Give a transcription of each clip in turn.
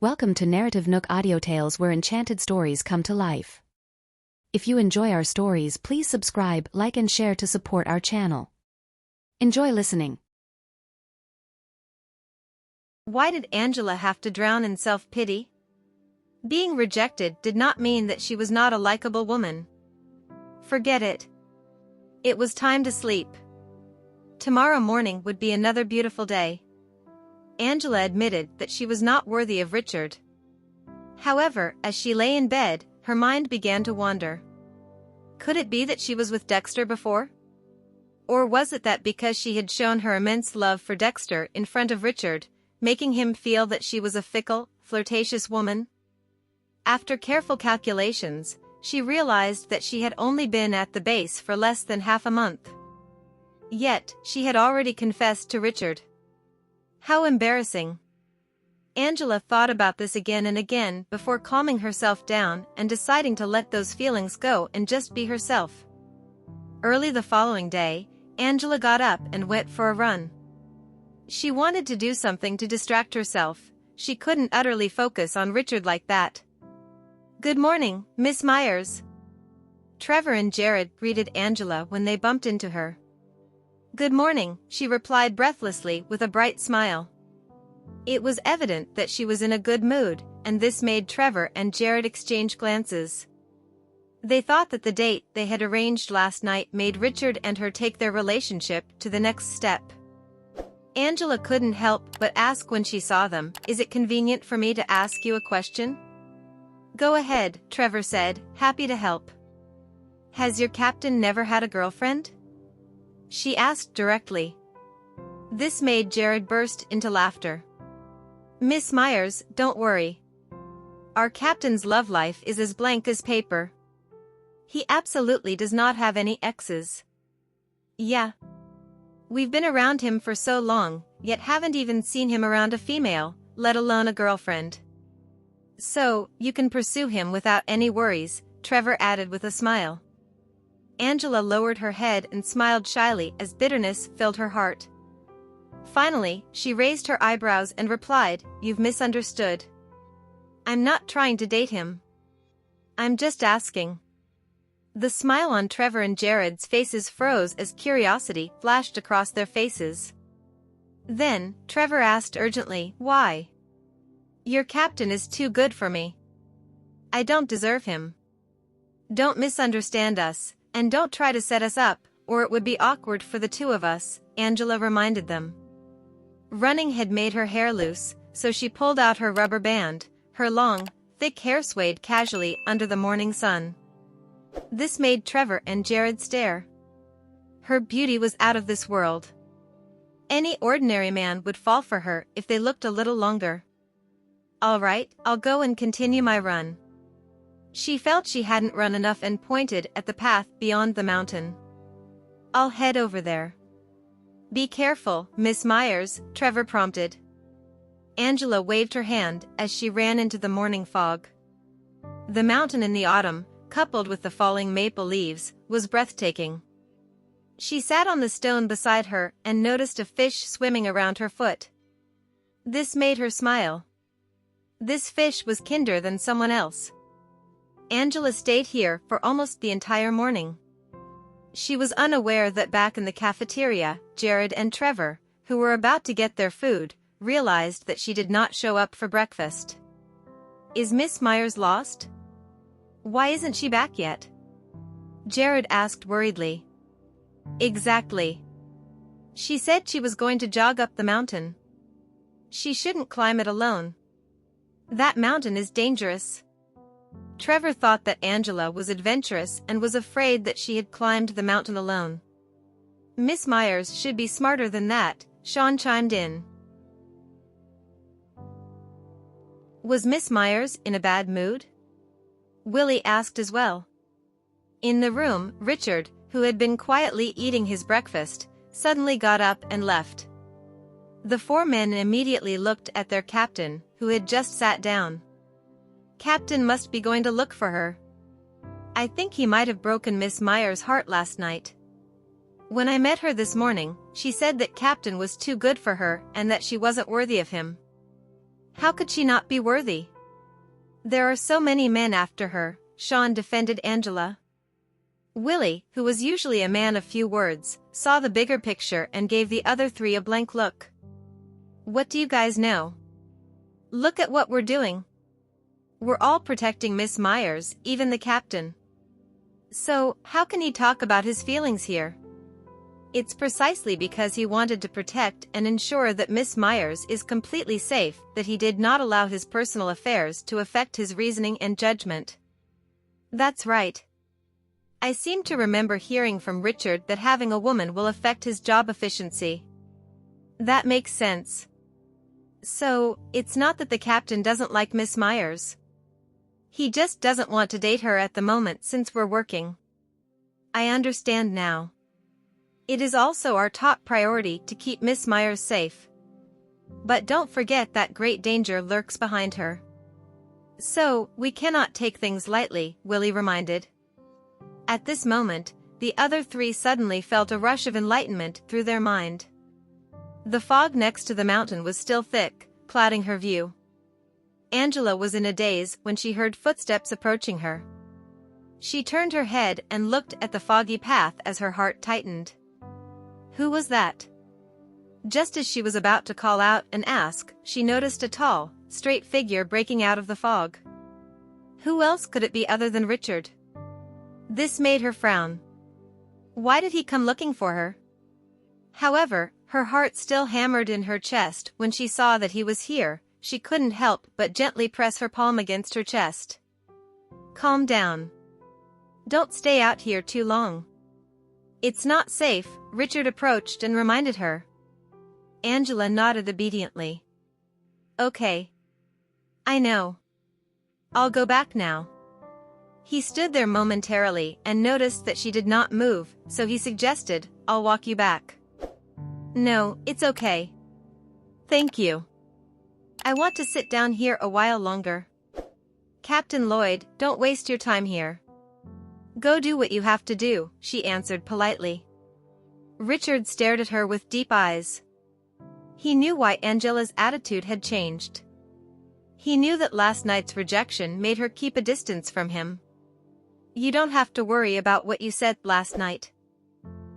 Welcome to NarrativeNook audio tales where enchanted stories come to life. If you enjoy our stories, please subscribe, like and share to support our channel. Enjoy listening. Why did Angela have to drown in self-pity? Being rejected did not mean that she was not a likable woman. Forget it. It was time to sleep. Tomorrow morning would be another beautiful day. Angela admitted that she was not worthy of Richard. However, as she lay in bed, her mind began to wander. Could it be that she was with Dexter before? Or was it that because she had shown her immense love for Dexter in front of Richard, making him feel that she was a fickle, flirtatious woman? After careful calculations, she realized that she had only been at the base for less than half a month. Yet, she had already confessed to Richard. How embarrassing. Angela thought about this again and again before calming herself down and deciding to let those feelings go and just be herself. Early the following day, Angela got up and went for a run. She wanted to do something to distract herself. She couldn't utterly focus on Richard like that. "Good morning, Miss Myers." Trevor and Jared greeted Angela when they bumped into her. "Good morning," she replied breathlessly with a bright smile. It was evident that she was in a good mood, and this made Trevor and Jared exchange glances. They thought that the date they had arranged last night made Richard and her take their relationship to the next step. Angela couldn't help but ask when she saw them, "Is it convenient for me to ask you a question?" "Go ahead," Trevor said, happy to help. "Has your captain never had a girlfriend?" she asked directly. This made Jared burst into laughter. "Miss Myers, don't worry. Our captain's love life is as blank as paper. He absolutely does not have any exes. Yeah. We've been around him for so long, yet haven't even seen him around a female, let alone a girlfriend. So, you can pursue him without any worries," Trevor added with a smile. Angela lowered her head and smiled shyly as bitterness filled her heart. Finally, she raised her eyebrows and replied, "You've misunderstood. I'm not trying to date him. I'm just asking." The smile on Trevor and Jared's faces froze as curiosity flashed across their faces. Then, Trevor asked urgently, "Why?" "Your captain is too good for me. I don't deserve him. Don't misunderstand us, and don't try to set us up, or it would be awkward for the two of us," Angela reminded them. Running had made her hair loose, so she pulled out her rubber band. Her long, thick hair swayed casually under the morning sun. This made Trevor and Jared stare. Her beauty was out of this world. Any ordinary man would fall for her if they looked a little longer. "All right, I'll go and continue my run." She felt she hadn't run enough and pointed at the path beyond the mountain. "I'll head over there." "Be careful, Miss Myers," Trevor prompted. Angela waved her hand as she ran into the morning fog. The mountain in the autumn, coupled with the falling maple leaves, was breathtaking. She sat on the stone beside her and noticed a fish swimming around her foot. This made her smile. This fish was kinder than someone else. Angela stayed here for almost the entire morning. She was unaware that back in the cafeteria, Jared and Trevor, who were about to get their food, realized that she did not show up for breakfast. "Is Miss Myers lost? Why isn't she back yet?" Jared asked worriedly. "Exactly. She said she was going to jog up the mountain. She shouldn't climb it alone. That mountain is dangerous." Trevor thought that Angela was adventurous and was afraid that she had climbed the mountain alone. "Miss Myers should be smarter than that," Sean chimed in. Was Miss Myers in a bad mood? Willie asked as well. In the room, Richard, who had been quietly eating his breakfast, suddenly got up and left. The four men immediately looked at their captain, who had just sat down. Captain must be going to look for her. I think he might have broken Miss Myers' heart last night. When I met her this morning, she said that Captain was too good for her and that she wasn't worthy of him. How could she not be worthy? There are so many men after her, Sean defended Angela. Willie, who was usually a man of few words, saw the bigger picture and gave the other three a blank look. What do you guys know? Look at what we're doing. We're all protecting Miss Myers, even the captain. So, how can he talk about his feelings here? It's precisely because he wanted to protect and ensure that Miss Myers is completely safe that he did not allow his personal affairs to affect his reasoning and judgment. That's right. I seem to remember hearing from Richard that having a woman will affect his job efficiency. That makes sense. So, it's not that the captain doesn't like Miss Myers. He just doesn't want to date her at the moment since we're working. I understand now. It is also our top priority to keep Miss Myers safe. But don't forget that great danger lurks behind her. So, we cannot take things lightly, Willie reminded. At this moment, the other three suddenly felt a rush of enlightenment through their mind. The fog next to the mountain was still thick, clouding her view. Angela was in a daze when she heard footsteps approaching her. She turned her head and looked at the foggy path as her heart tightened. Who was that? Just as she was about to call out and ask, she noticed a tall, straight figure breaking out of the fog. Who else could it be other than Richard? This made her frown. Why did he come looking for her? However, her heart still hammered in her chest when she saw that he was here. She couldn't help but gently press her palm against her chest. Calm down. Don't stay out here too long. It's not safe, Richard approached and reminded her. Angela nodded obediently. Okay. I know. I'll go back now. He stood there momentarily and noticed that she did not move, so he suggested, I'll walk you back. No, it's okay. Thank you. I want to sit down here a while longer. Captain Lloyd, don't waste your time here. Go do what you have to do, she answered politely. Richard stared at her with deep eyes. He knew why Angela's attitude had changed. He knew that last night's rejection made her keep a distance from him. You don't have to worry about what you said last night.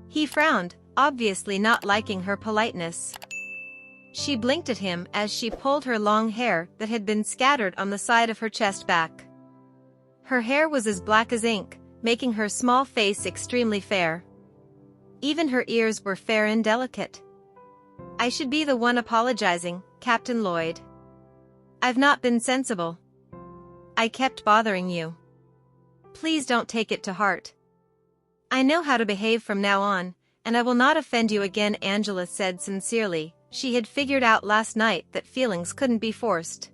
He frowned, obviously not liking her politeness. She blinked at him as she pulled her long hair that had been scattered on the side of her chest back. Her hair was as black as ink, making her small face extremely fair. Even her ears were fair and delicate. I should be the one apologizing, Captain Lloyd. I've not been sensible. I kept bothering you. Please don't take it to heart. I know how to behave from now on, and I will not offend you again, Angela said sincerely. She had figured out last night that feelings couldn't be forced.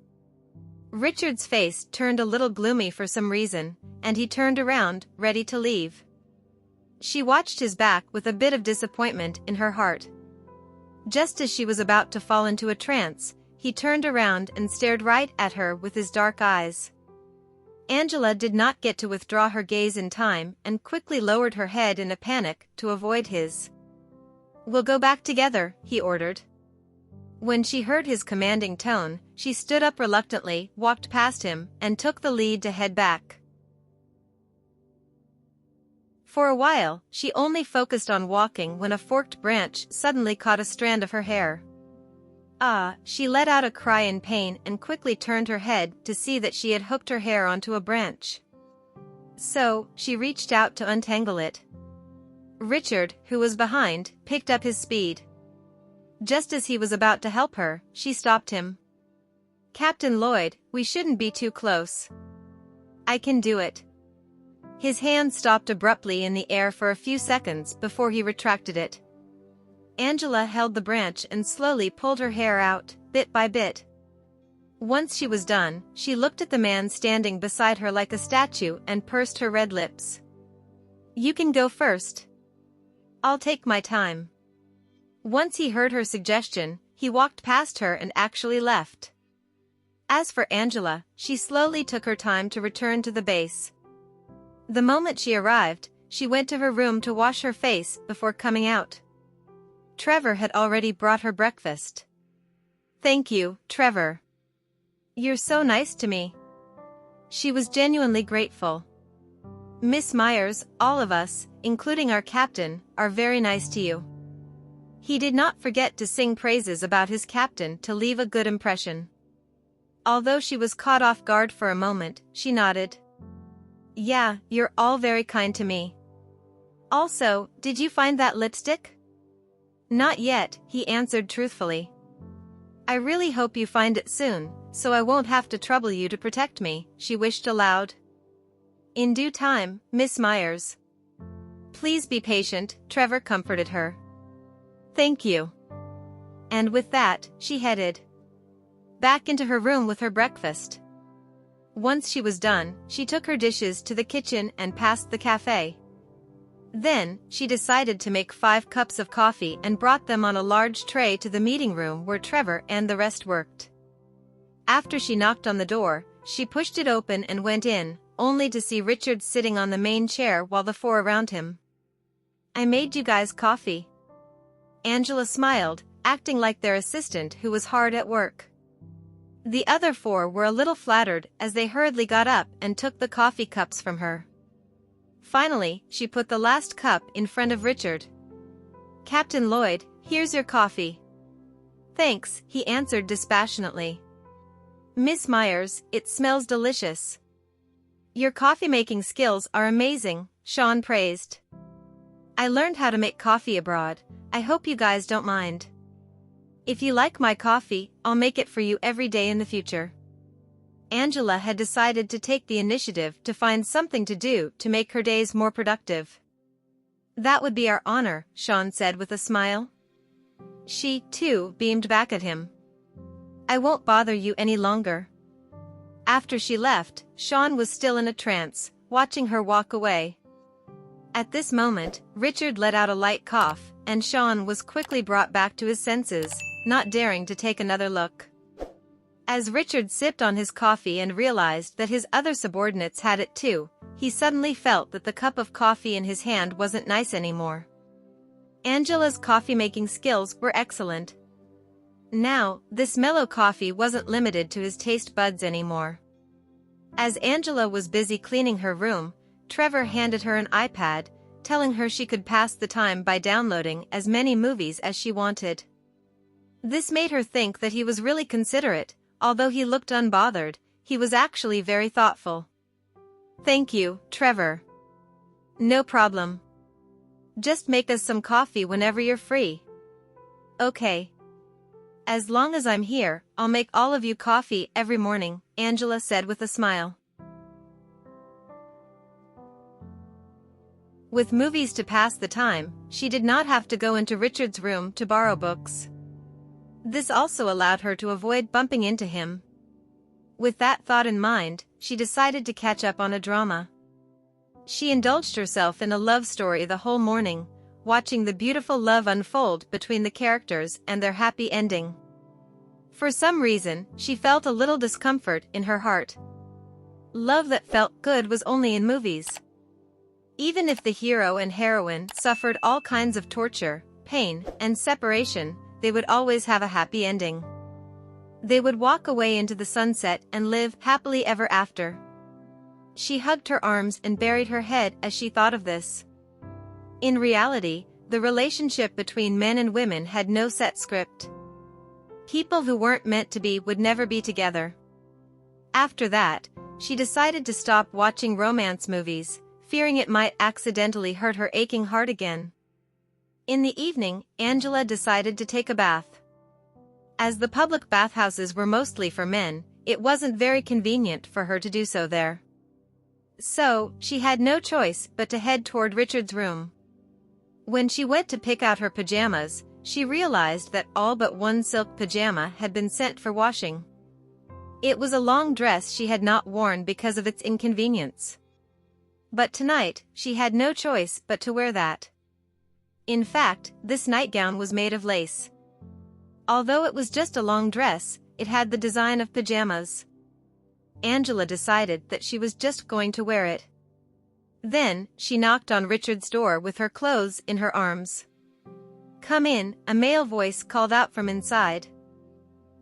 Richard's face turned a little gloomy for some reason, and he turned around, ready to leave. She watched his back with a bit of disappointment in her heart. Just as she was about to fall into a trance, he turned around and stared right at her with his dark eyes. Angela did not get to withdraw her gaze in time and quickly lowered her head in a panic to avoid his. We'll go back together, he ordered. When she heard his commanding tone, she stood up reluctantly, walked past him, and took the lead to head back. For a while, she only focused on walking when a forked branch suddenly caught a strand of her hair. Ah, she let out a cry in pain and quickly turned her head to see that she had hooked her hair onto a branch. So, she reached out to untangle it. Richard, who was behind, picked up his speed. Just as he was about to help her, she stopped him. Captain Lloyd, we shouldn't be too close. I can do it. His hand stopped abruptly in the air for a few seconds before he retracted it. Angela held the branch and slowly pulled her hair out, bit by bit. Once she was done, she looked at the man standing beside her like a statue and pursed her red lips. You can go first. I'll take my time. Once he heard her suggestion, he walked past her and actually left. As for Angela, she slowly took her time to return to the base. The moment she arrived, she went to her room to wash her face before coming out. Trevor had already brought her breakfast. Thank you, Trevor. You're so nice to me. She was genuinely grateful. Miss Myers, all of us, including our captain, are very nice to you. He did not forget to sing praises about his captain to leave a good impression. Although she was caught off guard for a moment, she nodded. Yeah, you're all very kind to me. Also, did you find that lipstick? Not yet, he answered truthfully. I really hope you find it soon, so I won't have to trouble you to protect me, she wished aloud. In due time, Miss Myers. Please be patient, Trevor comforted her. Thank you. And with that, she headed back into her room with her breakfast. Once she was done, she took her dishes to the kitchen and past the cafe. Then, she decided to make 5 cups of coffee and brought them on a large tray to the meeting room where Trevor and the rest worked. After she knocked on the door, she pushed it open and went in, only to see Richard sitting on the main chair while the 4 around him. I made you guys coffee. Angela smiled, acting like their assistant who was hard at work. The other 4 were a little flattered as they hurriedly got up and took the coffee cups from her. Finally, she put the last cup in front of Richard. Captain Lloyd, here's your coffee. Thanks, he answered dispassionately. Miss Myers, it smells delicious. Your coffee-making skills are amazing, Sean praised. I learned how to make coffee abroad. I hope you guys don't mind. If you like my coffee, I'll make it for you every day in the future. Angela had decided to take the initiative to find something to do to make her days more productive. That would be our honor, Sean said with a smile. She, too, beamed back at him. I won't bother you any longer. After she left, Sean was still in a trance, watching her walk away. At this moment, Richard let out a light cough, and Sean was quickly brought back to his senses, not daring to take another look. As Richard sipped on his coffee and realized that his other subordinates had it too, he suddenly felt that the cup of coffee in his hand wasn't nice anymore. Angela's coffee-making skills were excellent. Now, this mellow coffee wasn't limited to his taste buds anymore. As Angela was busy cleaning her room, Trevor handed her an iPad, telling her she could pass the time by downloading as many movies as she wanted. This made her think that he was really considerate. Although he looked unbothered, he was actually very thoughtful. Thank you, Trevor. No problem. Just make us some coffee whenever you're free. Okay. As long as I'm here, I'll make all of you coffee every morning, Angela said with a smile. With movies to pass the time, she did not have to go into Richard's room to borrow books. This also allowed her to avoid bumping into him. With that thought in mind, she decided to catch up on a drama. She indulged herself in a love story the whole morning, watching the beautiful love unfold between the characters and their happy ending. For some reason, she felt a little discomfort in her heart. Love that felt good was only in movies. Even if the hero and heroine suffered all kinds of torture, pain, and separation, they would always have a happy ending. They would walk away into the sunset and live happily ever after. She hugged her arms and buried her head as she thought of this. In reality, the relationship between men and women had no set script. People who weren't meant to be would never be together. After that, she decided to stop watching romance movies, fearing it might accidentally hurt her aching heart again. In the evening, Angela decided to take a bath. As the public bathhouses were mostly for men, it wasn't very convenient for her to do so there. So, she had no choice but to head toward Richard's room. When she went to pick out her pajamas, she realized that all but one silk pajama had been sent for washing. It was a long dress she had not worn because of its inconvenience. But tonight, she had no choice but to wear that. In fact, this nightgown was made of lace. Although it was just a long dress, it had the design of pajamas. Angela decided that she was just going to wear it. Then, she knocked on Richard's door with her clothes in her arms. Come in, a male voice called out from inside.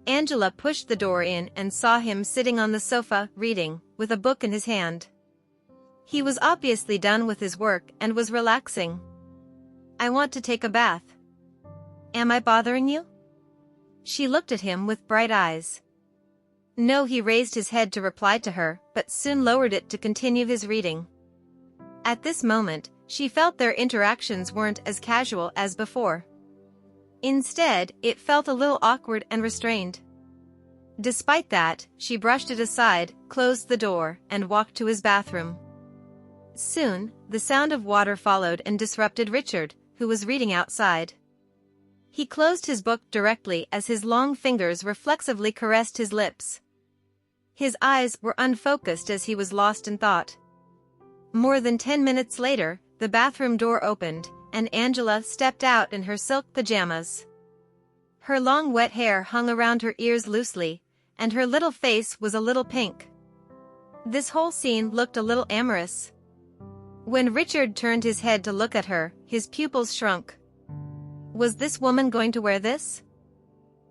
Angela pushed the door in and saw him sitting on the sofa, reading, with a book in his hand. He was obviously done with his work and was relaxing. "I want to take a bath. Am I bothering you?" She looked at him with bright eyes. No, he raised his head to reply to her, but soon lowered it to continue his reading. At this moment, she felt their interactions weren't as casual as before. Instead, it felt a little awkward and restrained. Despite that, she brushed it aside, closed the door, and walked to his bathroom. Soon, the sound of water followed and disrupted Richard, who was reading outside. He closed his book directly as his long fingers reflexively caressed his lips. His eyes were unfocused as he was lost in thought. More than 10 minutes later, the bathroom door opened, and Angela stepped out in her silk pajamas. Her long wet hair hung around her ears loosely, and her little face was a little pink. This whole scene looked a little amorous. When Richard turned his head to look at her, his pupils shrunk. Was this woman going to wear this?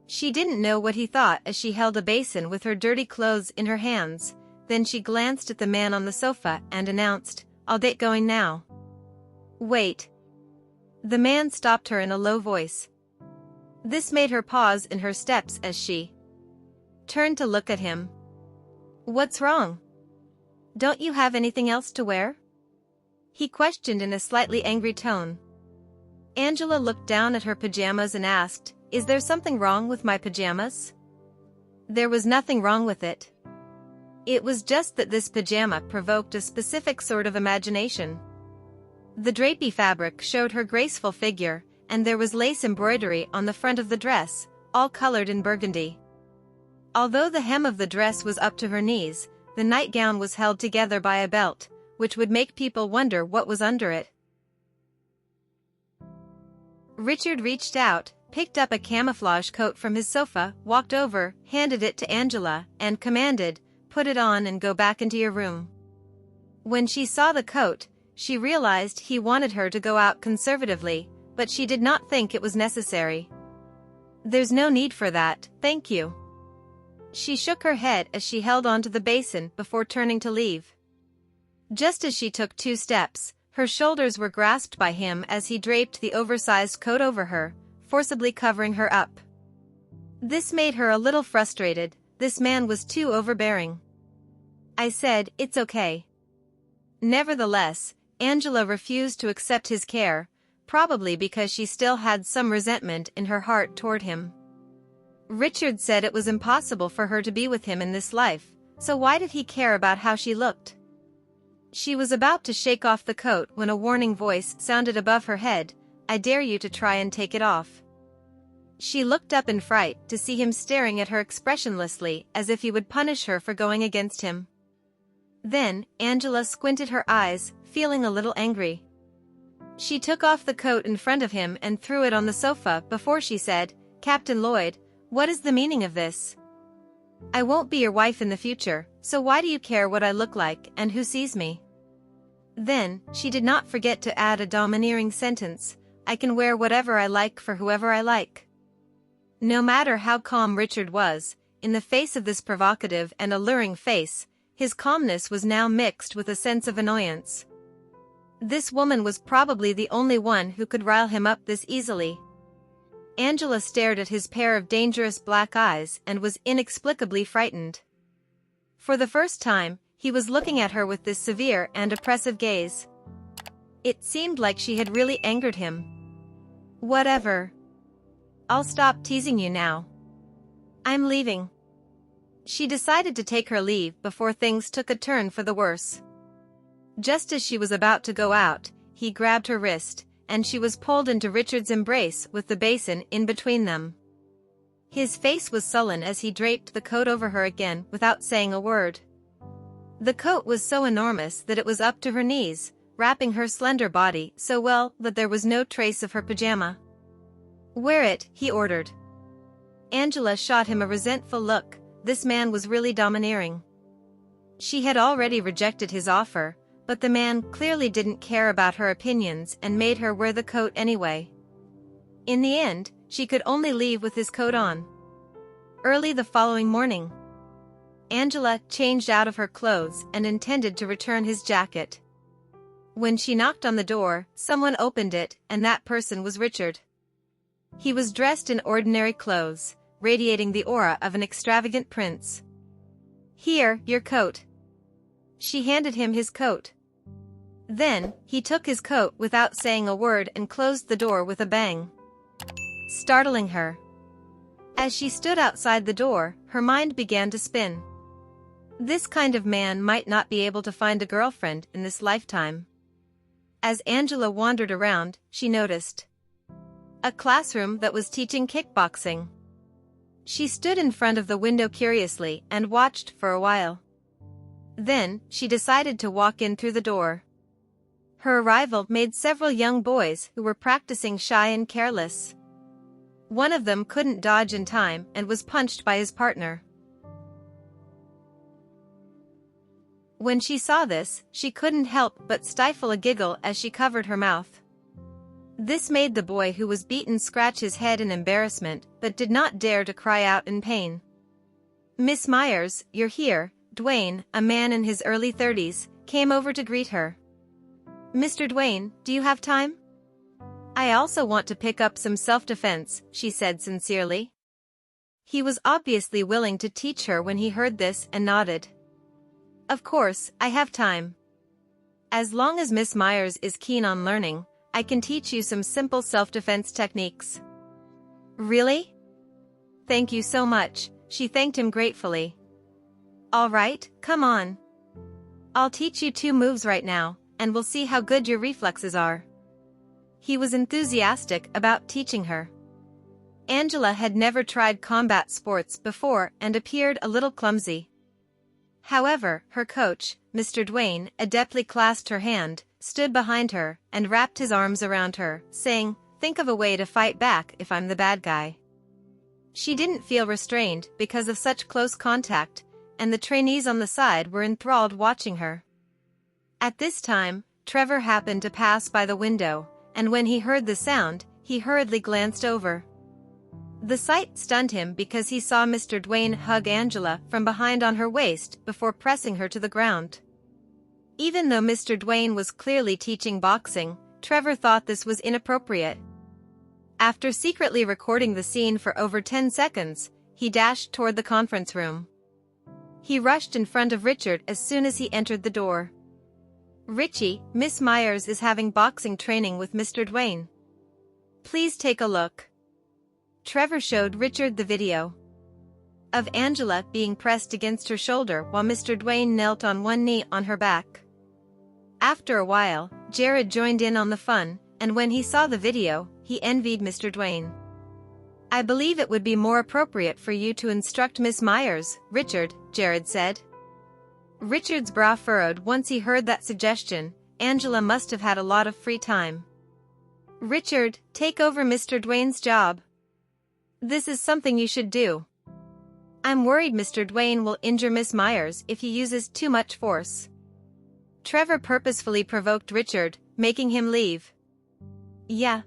She didn't know what he thought as she held a basin with her dirty clothes in her hands. Then she glanced at the man on the sofa and announced, "I'll get going now." "Wait." The man stopped her in a low voice. This made her pause in her steps as she turned to look at him. "What's wrong? Don't you have anything else to wear?" he questioned in a slightly angry tone. Angela looked down at her pajamas and asked, "Is there something wrong with my pajamas?" There was nothing wrong with it. It was just that this pajama provoked a specific sort of imagination. The drapey fabric showed her graceful figure, and there was lace embroidery on the front of the dress, all colored in burgundy. Although the hem of the dress was up to her knees, the nightgown was held together by a belt, which would make people wonder what was under it. Richard reached out, picked up a camouflage coat from his sofa, walked over, handed it to Angela, and commanded, "Put it on and go back into your room." When she saw the coat, she realized he wanted her to go out conservatively, but she did not think it was necessary. "There's no need for that, thank you." She shook her head as she held onto the basin before turning to leave. Just as she took 2 steps, her shoulders were grasped by him as he draped the oversized coat over her, forcibly covering her up. This made her a little frustrated. This man was too overbearing. "I said, it's okay." Nevertheless, Angela refused to accept his care, probably because she still had some resentment in her heart toward him. Richard said it was impossible for her to be with him in this life, so why did he care about how she looked? She was about to shake off the coat when a warning voice sounded above her head, "I dare you to try and take it off." She looked up in fright to see him staring at her expressionlessly as if he would punish her for going against him. Then, Angela squinted her eyes, feeling a little angry. She took off the coat in front of him and threw it on the sofa before she said, "Captain Lloyd, what is the meaning of this? I won't be your wife in the future, so why do you care what I look like and who sees me?" Then, she did not forget to add a domineering sentence, "I can wear whatever I like for whoever I like." No matter how calm Richard was, in the face of this provocative and alluring face, his calmness was now mixed with a sense of annoyance. This woman was probably the only one who could rile him up this easily. Angela stared at his pair of dangerous black eyes and was inexplicably frightened. For the first time, he was looking at her with this severe and oppressive gaze. It seemed like she had really angered him. "Whatever. I'll stop teasing you now. I'm leaving." She decided to take her leave before things took a turn for the worse. Just as she was about to go out, he grabbed her wrist, and she was pulled into Richard's embrace with the basin in between them. His face was sullen as he draped the coat over her again without saying a word. The coat was so enormous that it was up to her knees, wrapping her slender body so well that there was no trace of her pajama. "Wear it," he ordered. Angela shot him a resentful look. This man was really domineering. She had already rejected his offer, but the man clearly didn't care about her opinions and made her wear the coat anyway. In the end, she could only leave with his coat on. Early the following morning, Angela changed out of her clothes and intended to return his jacket. When she knocked on the door, someone opened it, and that person was Richard. He was dressed in ordinary clothes, radiating the aura of an extravagant prince. "Here, your coat." She handed him his coat. Then, he took his coat without saying a word and closed the door with a bang, startling her. As she stood outside the door, her mind began to spin. This kind of man might not be able to find a girlfriend in this lifetime. As Angela wandered around, she noticed a classroom that was teaching kickboxing. She stood in front of the window curiously and watched for a while. Then, she decided to walk in through the door. Her arrival made several young boys who were practicing shy and careless. One of them couldn't dodge in time and was punched by his partner. When she saw this, she couldn't help but stifle a giggle as she covered her mouth. This made the boy who was beaten scratch his head in embarrassment but did not dare to cry out in pain. "Miss Myers, you're here." Dwayne, a man in his early 30s, came over to greet her. "Mr. Dwayne, do you have time?" "I also want to pick up some self-defense," she said sincerely. He was obviously willing to teach her when he heard this and nodded. "Of course, I have time. As long as Miss Myers is keen on learning, I can teach you some simple self-defense techniques." "Really? Thank you so much," she thanked him gratefully. "All right, come on. I'll teach you 2 moves right now, and we'll see how good your reflexes are." He was enthusiastic about teaching her. Angela had never tried combat sports before and appeared a little clumsy. However, her coach, Mr. Dwayne, adeptly clasped her hand, stood behind her, and wrapped his arms around her, saying, "Think of a way to fight back if I'm the bad guy." She didn't feel restrained because of such close contact, and the trainees on the side were enthralled watching her. At this time, Trevor happened to pass by the window, and when he heard the sound, he hurriedly glanced over. The sight stunned him because he saw Mr. Dwayne hug Angela from behind on her waist before pressing her to the ground. Even though Mr. Dwayne was clearly teaching boxing, Trevor thought this was inappropriate. After secretly recording the scene for over 10 seconds, he dashed toward the conference room. He rushed in front of Richard as soon as he entered the door. "Richie, Miss Myers is having boxing training with Mr. Dwayne. Please take a look." Trevor showed Richard the video of Angela being pressed against her shoulder while Mr. Dwayne knelt on one knee on her back. After a while, Jared joined in on the fun, and when he saw the video, he envied Mr. Dwayne. "I believe it would be more appropriate for you to instruct Miss Myers, Richard," Jared said. Richard's brow furrowed once he heard that suggestion. Angela must have had a lot of free time. "Richard, take over Mr. Dwayne's job. This is something you should do. I'm worried Mr. Dwayne will injure Miss Myers if he uses too much force." Trevor purposefully provoked Richard, making him leave. "Yeah.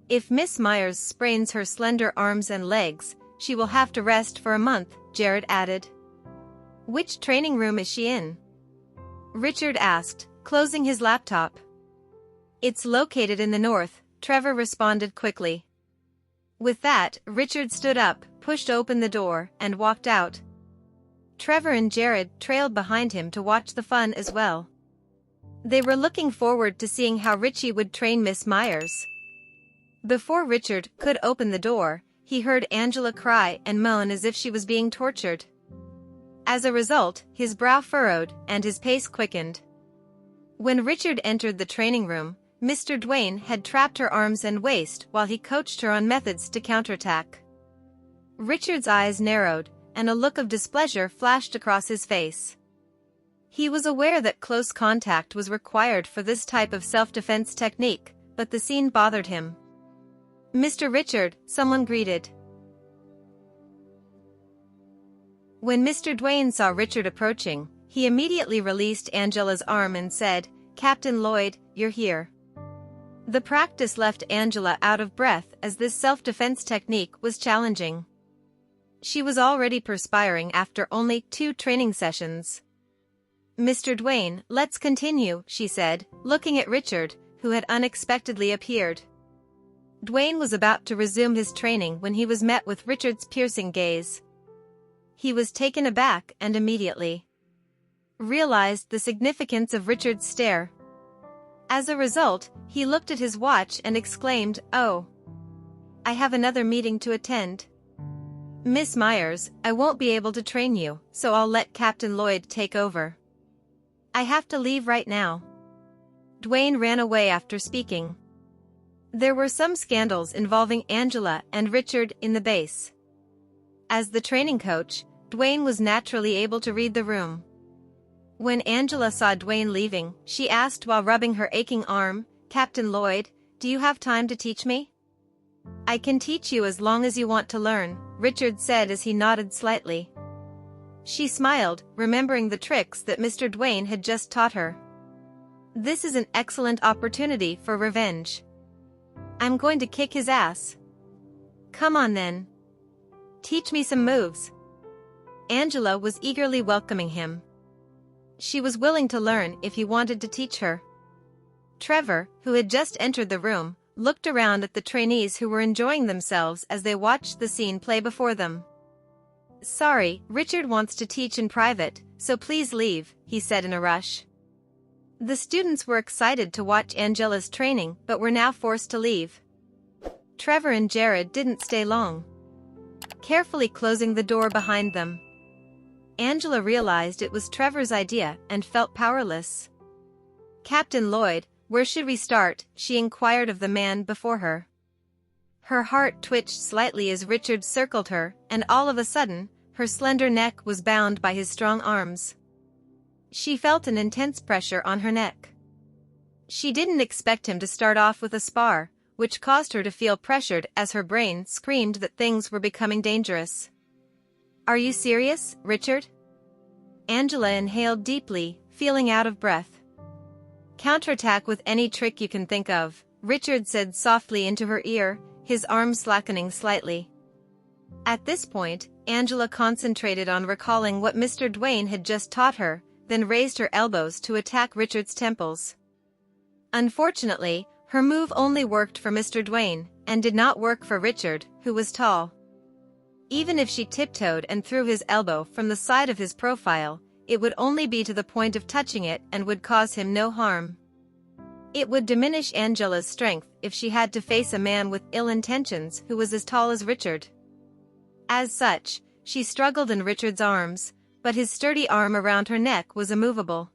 If Miss Myers sprains her slender arms and legs, she will have to rest for a month," Jared added. "Which training room is she in?" Richard asked, closing his laptop. "It's located in the north," Trevor responded quickly. With that, Richard stood up, pushed open the door, and walked out. Trevor and Jared trailed behind him to watch the fun as well. They were looking forward to seeing how Richie would train Miss Myers. Before Richard could open the door, he heard Angela cry and moan as if she was being tortured. As a result, his brow furrowed and his pace quickened. When Richard entered the training room, Mr. Dwayne had trapped her arms and waist while he coached her on methods to counterattack. Richard's eyes narrowed, and a look of displeasure flashed across his face. He was aware that close contact was required for this type of self-defense technique, but the scene bothered him. "Mr. Richard," someone greeted. When Mr. Dwayne saw Richard approaching, he immediately released Angela's arm and said, "Captain Lloyd, you're here." The practice left Angela out of breath as this self-defense technique was challenging. She was already perspiring after only 2 training sessions. "Mr. Dwayne, let's continue," she said, looking at Richard, who had unexpectedly appeared. Dwayne was about to resume his training when he was met with Richard's piercing gaze. He was taken aback and immediately realized the significance of Richard's stare. As a result, he looked at his watch and exclaimed, "Oh, I have another meeting to attend. Miss Myers, I won't be able to train you, so I'll let Captain Lloyd take over. I have to leave right now." Dwayne ran away after speaking. There were some scandals involving Angela and Richard in the base. As the training coach, Dwayne was naturally able to read the room. When Angela saw Dwayne leaving, she asked while rubbing her aching arm, "Captain Lloyd, do you have time to teach me?" "I can teach you as long as you want to learn," Richard said as he nodded slightly. She smiled, remembering the tricks that Mr. Dwayne had just taught her. This is an excellent opportunity for revenge. I'm going to kick his ass. Come on then. Teach me some moves. Angela was eagerly welcoming him. She was willing to learn if he wanted to teach her. Trevor, who had just entered the room, looked around at the trainees who were enjoying themselves as they watched the scene play before them. "Sorry, Richard wants to teach in private, so please leave," he said in a rush. The students were excited to watch Angela's training but were now forced to leave. Trevor and Jared didn't stay long, carefully closing the door behind them. Angela realized it was Trevor's idea and felt powerless. "Captain Lloyd, where should we start?" she inquired of the man before her. Her heart twitched slightly as Richard circled her, and all of a sudden, her slender neck was bound by his strong arms. She felt an intense pressure on her neck. She didn't expect him to start off with a spar, which caused her to feel pressured as her brain screamed that things were becoming dangerous. "Are you serious, Richard?" Angela inhaled deeply, feeling out of breath. "Counterattack with any trick you can think of," Richard said softly into her ear, his arm slackening slightly. At this point, Angela concentrated on recalling what Mr. Dwayne had just taught her, then raised her elbows to attack Richard's temples. Unfortunately, her move only worked for Mr. Dwayne, and did not work for Richard, who was tall. Even if she tiptoed and threw his elbow from the side of his profile, it would only be to the point of touching it and would cause him no harm. It would diminish Angela's strength if she had to face a man with ill intentions who was as tall as Richard. As such, she struggled in Richard's arms, but his sturdy arm around her neck was immovable.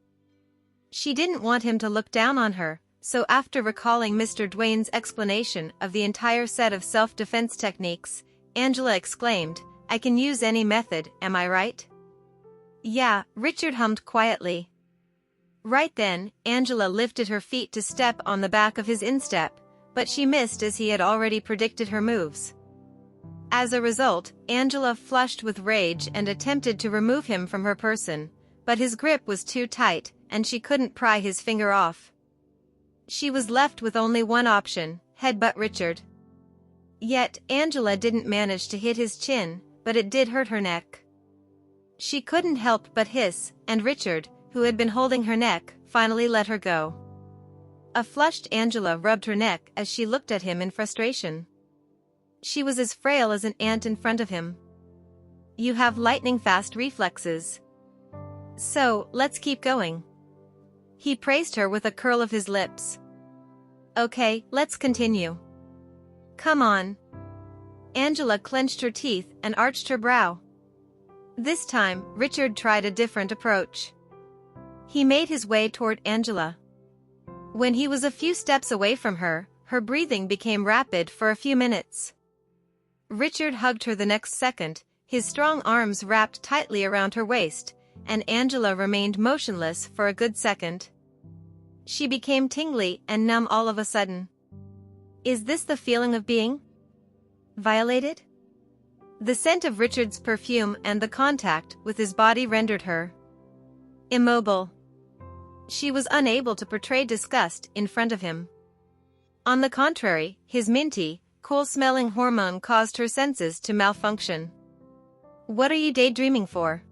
She didn't want him to look down on her, so after recalling Mr. Dwayne's explanation of the entire set of self-defense techniques, Angela exclaimed, "I can use any method, am I right?" "Yeah," Richard hummed quietly. Right then, Angela lifted her feet to step on the back of his instep, but she missed as he had already predicted her moves. As a result, Angela flushed with rage and attempted to remove him from her person, but his grip was too tight, and she couldn't pry his finger off. She was left with only one option, headbutt Richard. Yet, Angela didn't manage to hit his chin, but it did hurt her neck. She couldn't help but hiss, and Richard, who had been holding her neck, finally let her go. A flushed Angela rubbed her neck as she looked at him in frustration. She was as frail as an ant in front of him. "You have lightning-fast reflexes. So, let's keep going." He praised her with a curl of his lips. "Okay, let's continue. Come on." Angela clenched her teeth and arched her brow. This time, Richard tried a different approach. He made his way toward Angela. When he was a few steps away from her, her breathing became rapid for a few minutes. Richard hugged her the next second, his strong arms wrapped tightly around her waist, and Angela remained motionless for a good second. She became tingly and numb all of a sudden. Is this the feeling of being violated? The scent of Richard's perfume and the contact with his body rendered her immobile. She was unable to portray disgust in front of him. On the contrary, his minty, cool-smelling hormone caused her senses to malfunction. What are you daydreaming for?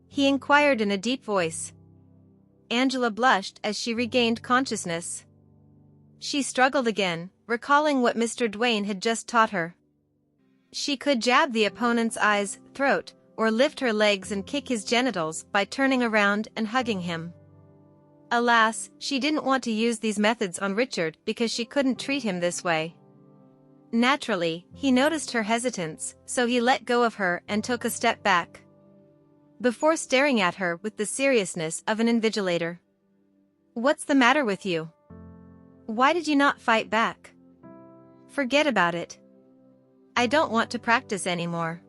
He inquired in a deep voice. Angela blushed as she regained consciousness. She struggled again, recalling what Mr. Dwayne had just taught her. She could jab the opponent's eyes, throat, or lift her legs and kick his genitals by turning around and hugging him. Alas, she didn't want to use these methods on Richard because she couldn't treat him this way. Naturally, he noticed her hesitance, so he let go of her and took a step back. Before staring at her with the seriousness of an invigilator. What's the matter with you? Why did you not fight back? Forget about it. I don't want to practice anymore.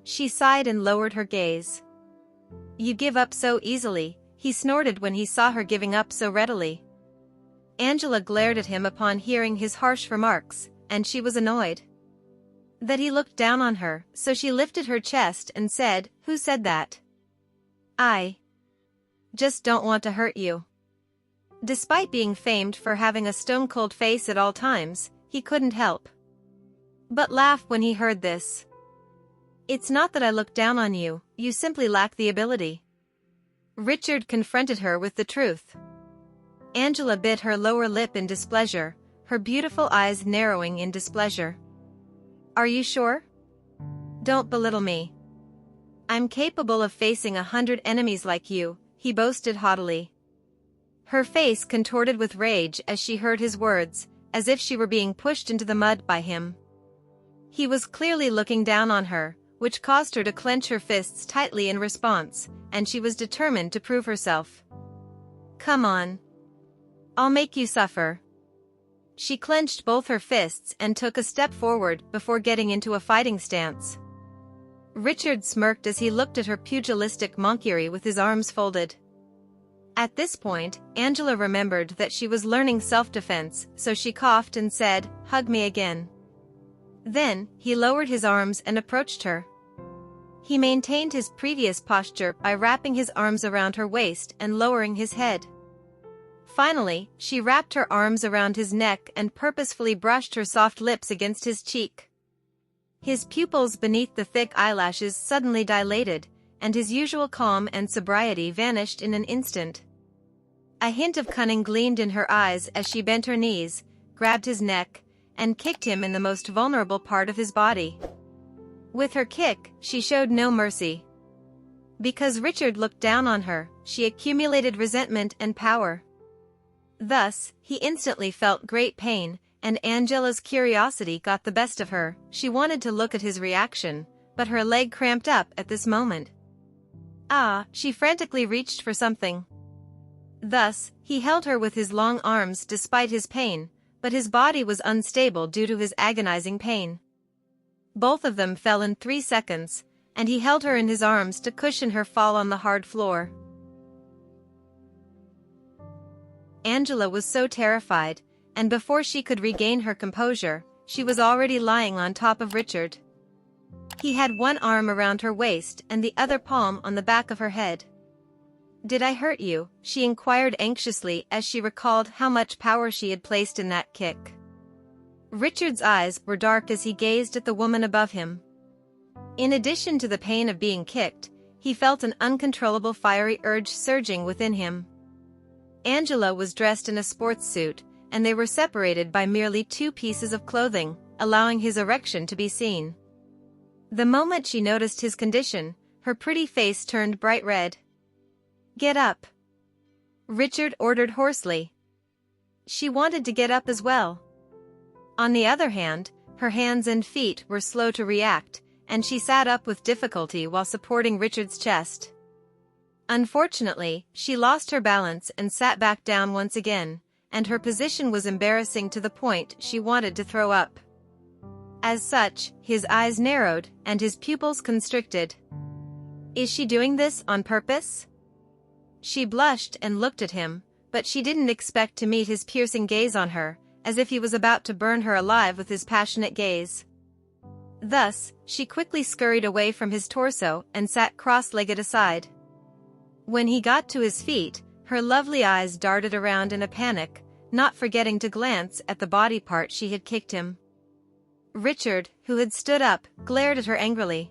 She sighed and lowered her gaze. You give up so easily, he snorted when he saw her giving up so readily. Angela glared at him upon hearing his harsh remarks, and she was annoyed that he looked down on her, so she lifted her chest and said, "Who said that? I just don't want to hurt you." Despite being famed for having a stone-cold face at all times, he couldn't help but laugh when he heard this. It's not that I look down on you, you simply lack the ability. Richard confronted her with the truth. Angela bit her lower lip in displeasure, her beautiful eyes narrowing in displeasure. Are you sure? Don't belittle me. I'm capable of facing 100 enemies like you, he boasted haughtily. Her face contorted with rage as she heard his words, as if she were being pushed into the mud by him. He was clearly looking down on her, which caused her to clench her fists tightly in response, and she was determined to prove herself. Come on. I'll make you suffer. She clenched both her fists and took a step forward before getting into a fighting stance. Richard smirked as he looked at her pugilistic monkery with his arms folded. At this point, Angela remembered that she was learning self-defense, so she coughed and said, "Hug me again." Then, he lowered his arms and approached her. He maintained his previous posture by wrapping his arms around her waist and lowering his head. Finally, she wrapped her arms around his neck and purposefully brushed her soft lips against his cheek. His pupils beneath the thick eyelashes suddenly dilated, and his usual calm and sobriety vanished in an instant. A hint of cunning gleamed in her eyes as she bent her knees, grabbed his neck, and kicked him in the most vulnerable part of his body. With her kick, she showed no mercy. Because Richard looked down on her, she accumulated resentment and power. Thus, he instantly felt great pain, and Angela's curiosity got the best of her. She wanted to look at his reaction, but her leg cramped up at this moment. She frantically reached for something. Thus, he held her with his long arms despite his pain, but his body was unstable due to his agonizing pain. Both of them fell in 3 seconds, and he held her in his arms to cushion her fall on the hard floor. Angela was so terrified, and before she could regain her composure, she was already lying on top of Richard. He had one arm around her waist and the other palm on the back of her head. "Did I hurt you?" she inquired anxiously as she recalled how much power she had placed in that kick. Richard's eyes were dark as he gazed at the woman above him. In addition to the pain of being kicked, he felt an uncontrollable fiery urge surging within him. Angela was dressed in a sports suit, and they were separated by merely 2 pieces of clothing, allowing his erection to be seen. The moment she noticed his condition, her pretty face turned bright red. "Get up," Richard ordered hoarsely. She wanted to get up as well. On the other hand, her hands and feet were slow to react, and she sat up with difficulty while supporting Richard's chest. Unfortunately, she lost her balance and sat back down once again, and her position was embarrassing to the point she wanted to throw up. As such, his eyes narrowed and his pupils constricted. Is she doing this on purpose? She blushed and looked at him, but she didn't expect to meet his piercing gaze on her, as if he was about to burn her alive with his passionate gaze. Thus, she quickly scurried away from his torso and sat cross-legged aside. When he got to his feet, her lovely eyes darted around in a panic, not forgetting to glance at the body part she had kicked him. Richard, who had stood up, glared at her angrily.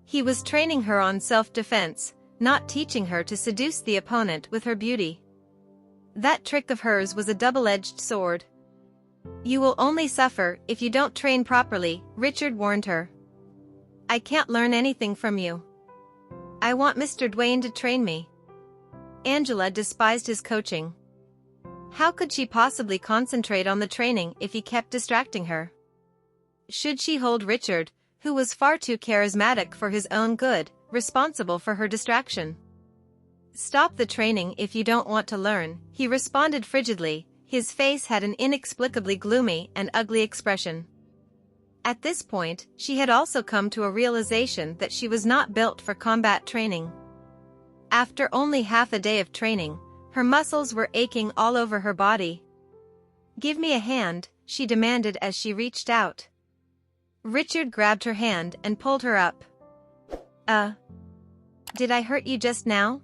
He was training her on self-defense, not teaching her to seduce the opponent with her beauty. That trick of hers was a double-edged sword. "You will only suffer if you don't train properly," Richard warned her. "I can't learn anything from you. I want Mr. Dwayne to train me." Angela despised his coaching. How could she possibly concentrate on the training if he kept distracting her? Should she hold Richard, who was far too charismatic for his own good, responsible for her distraction? "Stop the training if you don't want to learn," he responded frigidly. His face had an inexplicably gloomy and ugly expression. At this point, she had also come to a realization that she was not built for combat training. After only half a day of training, her muscles were aching all over her body. "Give me a hand," she demanded as she reached out. Richard grabbed her hand and pulled her up. Did I hurt you just now?"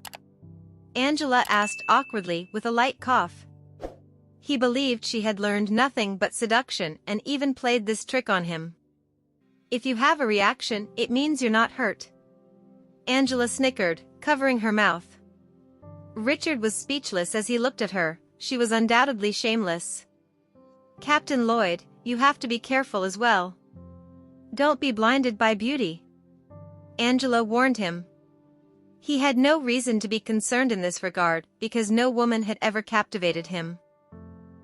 Angela asked awkwardly with a light cough. He believed she had learned nothing but seduction and even played this trick on him. "If you have a reaction, it means you're not hurt." Angela snickered, covering her mouth. Richard was speechless as he looked at her. She was undoubtedly shameless. "Captain Lloyd, you have to be careful as well. Don't be blinded by beauty," Angela warned him. He had no reason to be concerned in this regard because no woman had ever captivated him.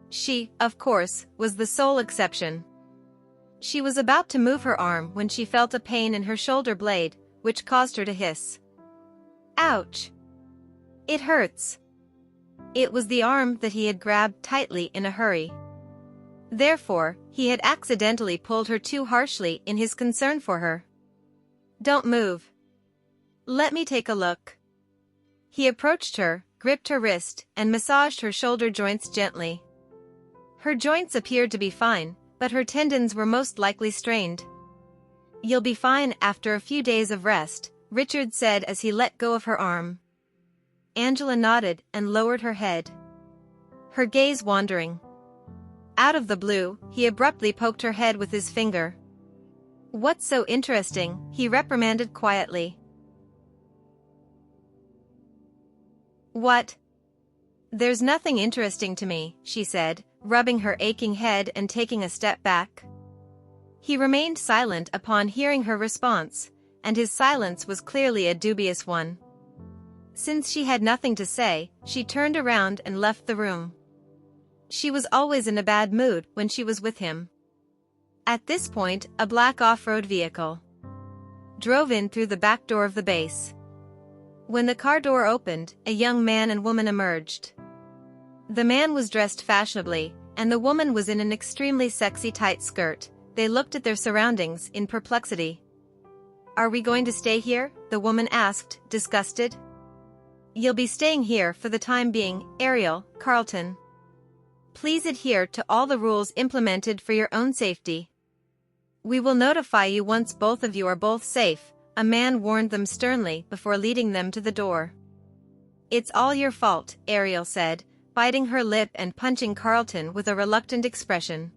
She, of course, was the sole exception. She was about to move her arm when she felt a pain in her shoulder blade, which caused her to hiss. "Ouch! It hurts." It was the arm that he had grabbed tightly in a hurry. Therefore, he had accidentally pulled her too harshly in his concern for her. "Don't move. Let me take a look." He approached her, gripped her wrist, and massaged her shoulder joints gently. Her joints appeared to be fine, but her tendons were most likely strained. "You'll be fine after a few days of rest," Richard said as he let go of her arm. Angela nodded and lowered her head, her gaze wandering. Out of the blue, he abruptly poked her head with his finger. "What's so interesting?" he reprimanded quietly. "What?" "There's nothing interesting to me," she said, rubbing her aching head and taking a step back. He remained silent upon hearing her response, and his silence was clearly a dubious one. Since she had nothing to say, she turned around and left the room. She was always in a bad mood when she was with him. At this point, a black off-road vehicle drove in through the back door of the base. When the car door opened, a young man and woman emerged. The man was dressed fashionably, and the woman was in an extremely sexy tight skirt. They looked at their surroundings in perplexity. "Are we going to stay here?" the woman asked, disgusted. "You'll be staying here for the time being, Ariel, Carlton. Please adhere to all the rules implemented for your own safety. We will notify you once both of you are both safe," a man warned them sternly before leading them to the door. "It's all your fault," Ariel said, biting her lip and punching Carlton with a reluctant expression.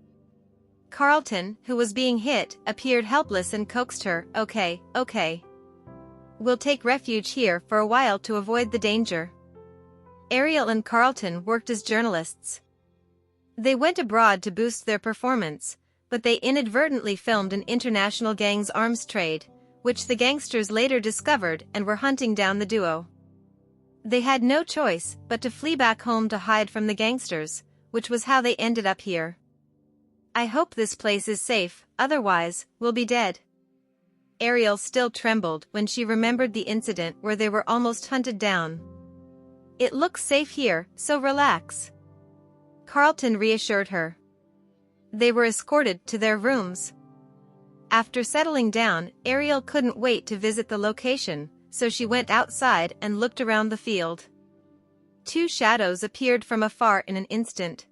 Carlton, who was being hit, appeared helpless and coaxed her. Okay. We'll take refuge here for a while to avoid the danger." Ariel and Carlton worked as journalists. They went abroad to boost their performance, but they inadvertently filmed an international gang's arms trade, which the gangsters later discovered and were hunting down the duo. They had no choice but to flee back home to hide from the gangsters, which was how they ended up here. "I hope this place is safe, otherwise, we'll be dead." Ariel still trembled when she remembered the incident where they were almost hunted down. "It looks safe here, so relax," Carlton reassured her. They were escorted to their rooms. After settling down, Ariel couldn't wait to visit the location, so she went outside and looked around the field. Two shadows appeared from afar in an instant.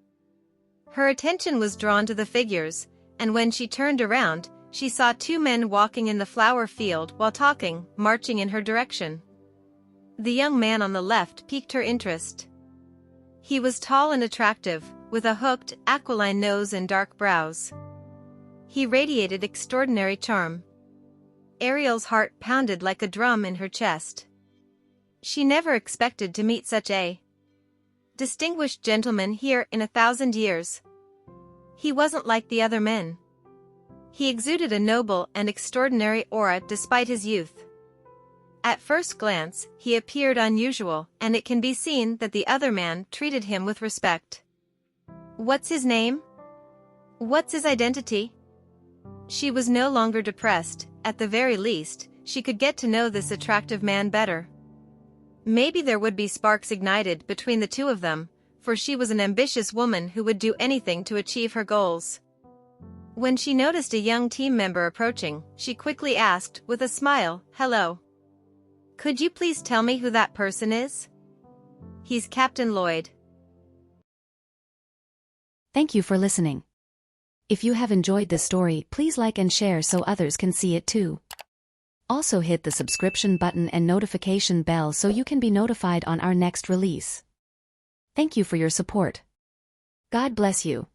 Her attention was drawn to the figures, and when she turned around, she saw two men walking in the flower field while talking, marching in her direction. The young man on the left piqued her interest. He was tall and attractive, with a hooked, aquiline nose and dark brows. He radiated extraordinary charm. Ariel's heart pounded like a drum in her chest. She never expected to meet such a distinguished gentleman here in 1,000 years. He wasn't like the other men. He exuded a noble and extraordinary aura despite his youth. At first glance, he appeared unusual, and it can be seen that the other man treated him with respect. What's his name? What's his identity? She was no longer depressed. At the very least, she could get to know this attractive man better. Maybe there would be sparks ignited between the two of them, for she was an ambitious woman who would do anything to achieve her goals. When she noticed a young team member approaching, she quickly asked, with a smile, "Hello. Could you please tell me who that person is?" "He's Captain Lloyd." Thank you for listening. If you have enjoyed this story, please like and share so others can see it too. Also hit the subscription button and notification bell so you can be notified on our next release. Thank you for your support. God bless you.